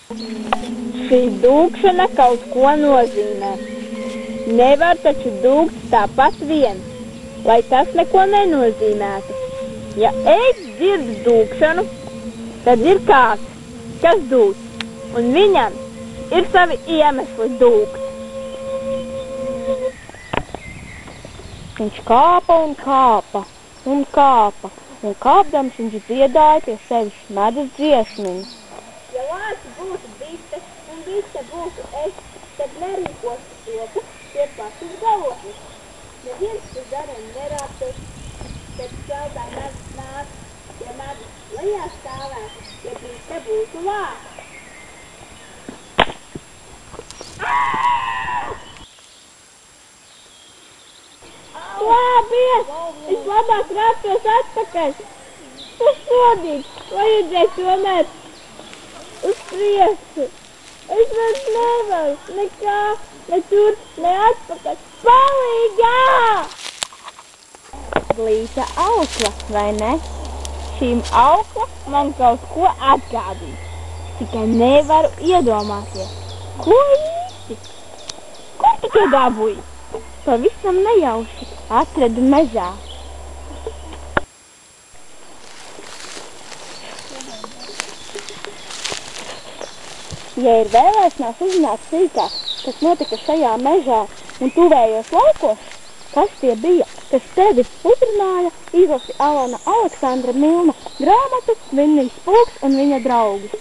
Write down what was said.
Šī dūkšana kaut ko nozīmē. Nevar taču dūkt tāpat vien, lai tas neko nenozīmētu. Ja es dzirdu dūkšanu, tad ir kāds, kas dūc, un viņam ir savi iemesli dūkt. Viņš kāpa un kāpa un kāpa, un kāpdams viņš dziedāja pie sevis medus dziesmiņu. Ja lāci būtu bite un bite būtu es, tad nerīkotu to, tie pašas galotnes. Neviens uz zariem nerāptos, tad šķeldā medus nāk, ja medus lejā stāvētu, ja bite būtu lāci. Lābies! Es labāk rāptos atpakaļ. Tas sodīgs, vajadzēja tomēr uz priekšu. Es vairs nevaru nekā, ne tur, ne atpakaļ. Palīgā! Glīta aukla, vai ne? Šīm aukla man kaut ko atgādīja. Tikai nevaru iedomāties. Ko īsti? Kur tu to dabūji? Pavisam nejauši atradu mežā. Ja ir vēlēšanās uzzināt sīkāk, kas notika šajā mežā un tuvējos laukos, kas tie bija, kas tevi uzrunāja, izlasi Alana Aleksandra Milna grāmatu Vinnijs Pulks un viņa draugi.